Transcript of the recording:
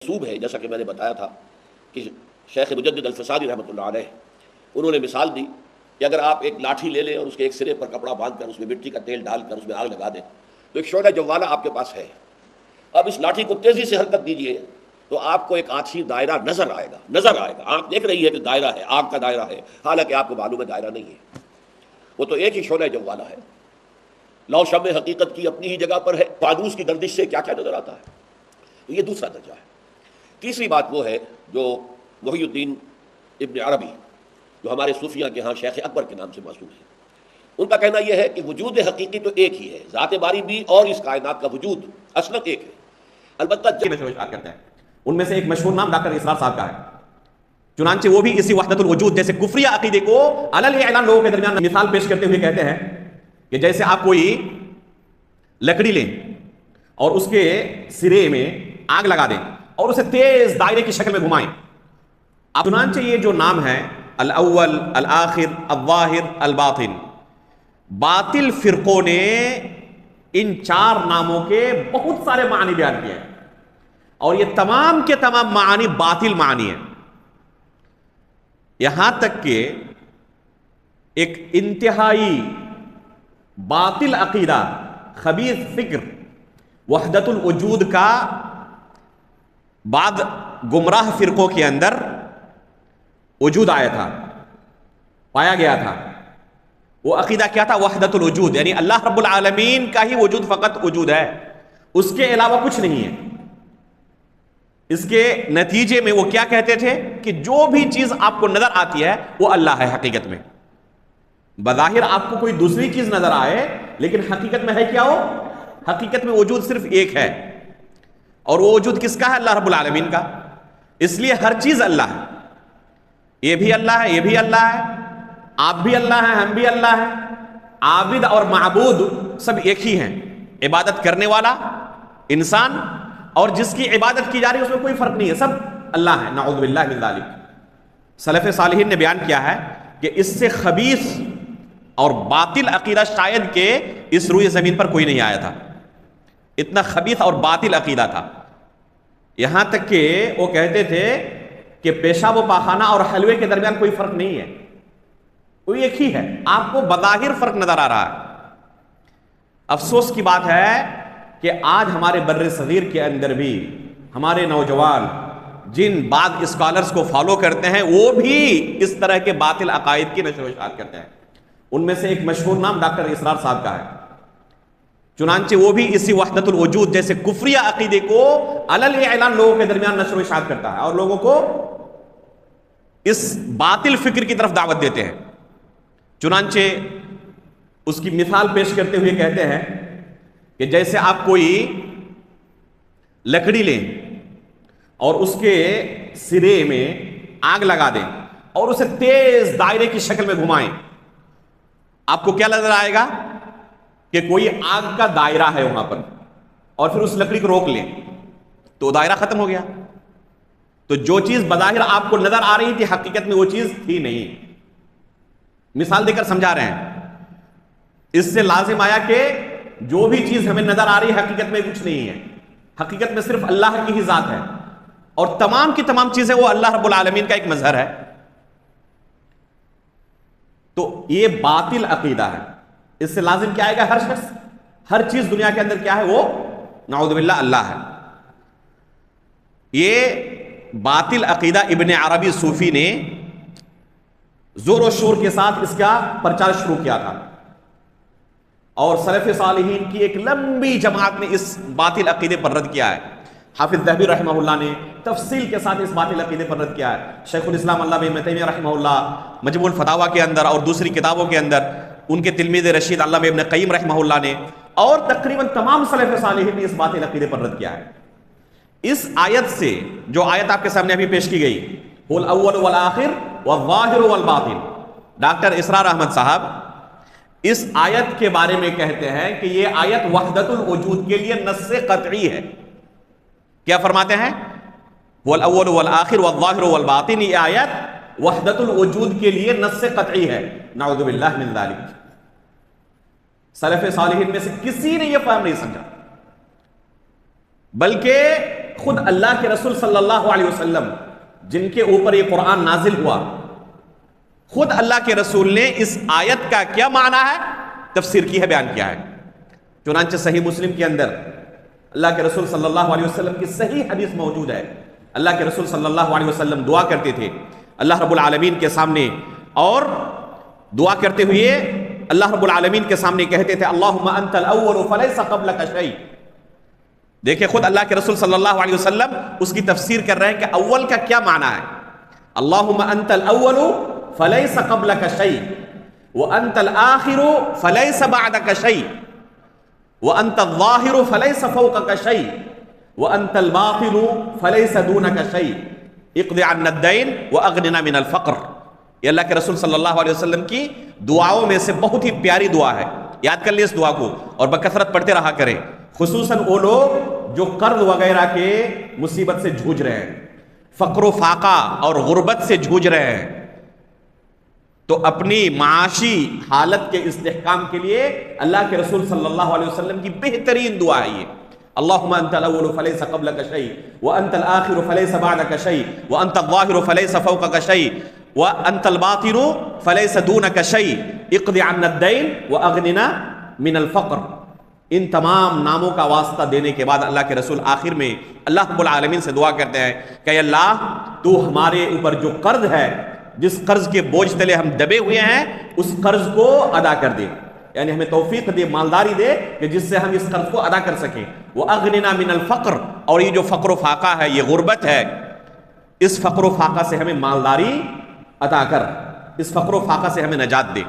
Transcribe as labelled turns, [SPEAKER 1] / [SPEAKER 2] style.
[SPEAKER 1] منسوب ہے، جیسا کہ میں نے بتایا تھا کہ شیخ مجدد الفسادی رحمۃ اللہ علیہ انہوں نے مثال دی کہ اگر آپ ایک لاٹھی لے لیں اور اس کے ایک سرے پر کپڑا باندھ کر اس میں مٹی کا تیل ڈال کر اس میں آگ لگا دیں تو ایک شعلہ جوالہ آپ کے پاس ہے. اب اس لاٹھی کو تیزی سے حرکت دیجیے تو آپ کو ایک آتشی دائرہ نظر آئے گا. آنکھ دیکھ رہی ہے کہ دائرہ ہے، آگ کا دائرہ ہے، حالانکہ آپ کو معلوم ہے دائرہ نہیں ہے، وہ تو ایک ہی شعلہ جوالہ ہے. لو شمع حقیقت کی اپنی ہی جگہ پر ہے، فانوس کی گردش سے کیا کیا نظر آتا ہے. تو یہ دوسرا درجہ ہے. تیسری بات وہ ہے جو محی الدین ابن عربی جو ہمارے صوفیہ کے ہاں شیخ اکبر کے نام سے موسوم ہے، ان کا کہنا یہ ہے کہ وجود حقیقی تو ایک ہی ہے، ذات باری بھی اور اس کائنات کا وجود اصلاً ایک ہے. البتہ
[SPEAKER 2] کرتے ہیں ان میں سے ایک مشہور نام ڈاکٹر اسرار صاحب کا ہے. چنانچہ وہ بھی اسی وحدت الوجود جیسے کفریہ عقیدے کو علل اعلان لوگوں کے درمیان مثال پیش کرتے ہوئے کہتے ہیں کہ جیسے آپ کوئی لکڑی لیں اور اس کے سرے میں آگ لگا دیں اور اسے تیز دائرے کی شکل میں گھمائیں. اب چنانچہ یہ جو نام ہے الاول، الآخر، الظاہر، الباطن، باطل فرقوں نے ان چار ناموں کے بہت سارے معنی بیان کیے ہیں اور یہ تمام کے تمام معانی باطل معانی ہیں. یہاں تک کہ ایک انتہائی باطل عقیدہ، خبیث فکر وحدت الوجود کا بعد گمراہ فرقوں کے اندر وجود آیا تھا، پایا گیا تھا. وہ عقیدہ کیا تھا؟ وحدت الوجود، یعنی اللہ رب العالمین کا ہی وجود فقط وجود ہے، اس کے علاوہ کچھ نہیں ہے. اس کے نتیجے میں وہ کیا کہتے تھے کہ جو بھی چیز آپ کو نظر آتی ہے وہ اللہ ہے. حقیقت میں بظاہر آپ کو کوئی دوسری چیز نظر آئے لیکن حقیقت میں ہے کیا؟ ہو حقیقت میں وجود صرف ایک ہے، اور وہ وجود کس کا ہے؟ اللہ رب العالمین کا. اس لیے ہر چیز اللہ ہے، یہ بھی اللہ ہے، یہ بھی اللہ ہے، آپ بھی اللہ ہیں، ہم بھی اللہ ہیں. عابد اور معبود سب ایک ہی ہیں. عبادت کرنے والا انسان اور جس کی عبادت کی جا رہی ہے اس میں کوئی فرق نہیں ہے، سب اللہ ہے. نعوذ باللہ من ذالک. سلف صالحین نے بیان کیا ہے کہ اس سے خبیث اور باطل عقیدہ شاید کہ اس روئے زمین پر کوئی نہیں آیا تھا. اتنا خبیث اور باطل عقیدہ تھا، یہاں تک کہ وہ کہتے تھے کہ پیشاب و پاخانہ اور حلوے کے درمیان کوئی فرق نہیں ہے، کوئی ایک ہی ہے. آپ کو بظاہر فرق نظر آ رہا ہے. افسوس کی بات ہے کہ آج ہمارے بر صغیر کے اندر بھی ہمارے نوجوان جن بعض اسکالرز کو فالو کرتے ہیں وہ بھی اس طرح کے باطل عقائد کی نشر و اشاعت کرتے ہیں. ان میں سے ایک مشہور نام ڈاکٹر اسرار صاحب کا ہے. چنانچہ وہ بھی اسی وحدت الوجود جیسے کفریہ عقیدے کو علل اعلان لوگوں کے درمیان نشر و اشاعت کرتا ہے اور لوگوں کو اس باطل فکر کی طرف دعوت دیتے ہیں. چنانچہ اس کی مثال پیش کرتے ہوئے کہتے ہیں کہ جیسے آپ کوئی لکڑی لیں اور اس کے سرے میں آگ لگا دیں اور اسے تیز دائرے کی شکل میں گھمائیں. آپ کو کیا نظر آئے گا کہ کوئی آگ کا دائرہ ہے وہاں پر، اور پھر اس لکڑی کو روک لیں تو دائرہ ختم ہو گیا. تو جو چیز بظاہر آپ کو نظر آ رہی تھی حقیقت میں وہ چیز تھی نہیں. مثال دے کر سمجھا رہے ہیں. اس سے لازم آیا کہ جو بھی چیز ہمیں نظر آ رہی ہے حقیقت میں کچھ نہیں ہے، حقیقت میں صرف اللہ کی ہی ذات ہے، اور تمام کی تمام چیزیں وہ اللہ رب العالمین کا ایک مظہر ہے. تو یہ باطل عقیدہ ہے. اس سے لازم کیا آئے گا؟ ہر شخص، ہر چیز دنیا کے اندر کیا ہے؟ وہ نعوذ باللہ اللہ ہے. یہ باطل عقیدہ ابن عربی صوفی نے زور و شور کے ساتھ اس کا پرچار شروع کیا تھا، اور سلف صالحین کی ایک لمبی جماعت نے اس باطل عقیدے پر رد کیا ہے. حافظ ذہبی رحمہ اللہ نے تفصیل کے ساتھ اس باطل عقیدے پر رد کیا ہے. شیخ الاسلام علامہ ابن تیمیہ رحمہ اللہ مجموع الفتاوی کے اندر اور دوسری کتابوں کے اندر، ان کے تلمیذ رشید علامہ ابن قیم رحمہ اللہ نے، اور تقریباً تمام سلف صالحین نے اس باطل عقیدے پر رد کیا ہے. اس آیت سے، جو آیت آپ کے سامنے ابھی پیش کی گئی، هو الاول والآخر والظاہر والباطن، ڈاکٹر اسرار احمد صاحب اس آیت کے بارے میں کہتے ہیں کہ یہ آیت وحدت الوجود کے لیے نص قطعی ہے. کیا فرماتے ہیں؟ هو الاول والآخر والظاہر والباطن. یہ آیت وحدت الوجود کے لیے نص قطعی ہے. نعوذ باللہ من ذالک. سلف صالحین میں سے کسی نے یہ فہم نہیں سمجھا، بلکہ خود اللہ کے رسول صلی اللہ علیہ وسلم جن کے اوپر یہ قرآن نازل ہوا، خود اللہ کے رسول نے اس آیت کا کیا معنی ہے تفسیر کی ہے، بیان کیا ہے۔ چنانچہ صحیح مسلم کے اندر اللہ کے رسول صلی اللہ علیہ وسلم کی صحیح حدیث موجود ہے۔ اللہ کے رسول صلی اللہ علیہ وسلم دعا کرتے تھے اللہ رب العالمین کے سامنے، اور دعا کرتے ہوئے اللہ رب العالمین کے سامنے کہتے تھے اللہم انت الاول فلیس قبلک شیء۔ دیکھیں خود اللہ کے رسول صلی اللہ علیہ وسلم اس کی تفسیر کر رہے ہیں کہ اول کا کیا معنی ہے۔ اللہم انت الاول فلیس قبلک شیء وانت الآخر فلیس بعدک شیء وانت الظاہر فلیس فوقک شیء وانت الباطن فلیس دونک شیء اقض عنا الدین واغننا من الفقر۔ یہ اللہ کے رسول صلی اللہ علیہ وسلم کی دعاؤں میں سے بہت ہی پیاری دعا ہے، یاد کر لیں اس دعا کو اور بکثرت پڑھتے رہا کریں، خصوصاً وہ لوگ جو قرض وغیرہ کے مصیبت سے جھوج رہے ہیں، فقر و فاقہ اور غربت سے جھوج رہے ہیں، تو اپنی معاشی حالت کے استحکام کے لیے اللہ کے رسول صلی اللہ علیہ وسلم کی بہترین دعا ہے یہ، اللہم انت الاول فلیس قبلک شیء وانت الآخر فلیس بعدک شیء وانت الظاہر فلیس فوقک شیء وانت الباطن فلیس دونک شیء اقض عنا الدین واغننا من الفقر۔ ان تمام ناموں کا واسطہ دینے کے بعد اللہ کے رسول آخر میں اللہ رب العالمین سے دعا کرتے ہیں کہ اللہ تو ہمارے اوپر جو قرض ہے، جس قرض کے بوجھ تلے ہم دبے ہوئے ہیں، اس قرض کو ادا کر دے، یعنی ہمیں توفیق دے، مالداری دے کہ جس سے ہم اس قرض کو ادا کر سکیں۔ وَأَغْنِنَا مِنَ الْفَقْرِ، اور یہ جو فقر و فاقہ ہے، یہ غربت ہے، اس فقر و فاقہ سے ہمیں مالداری عطا کر، اس فقر و فاقہ سے ہمیں نجات دے۔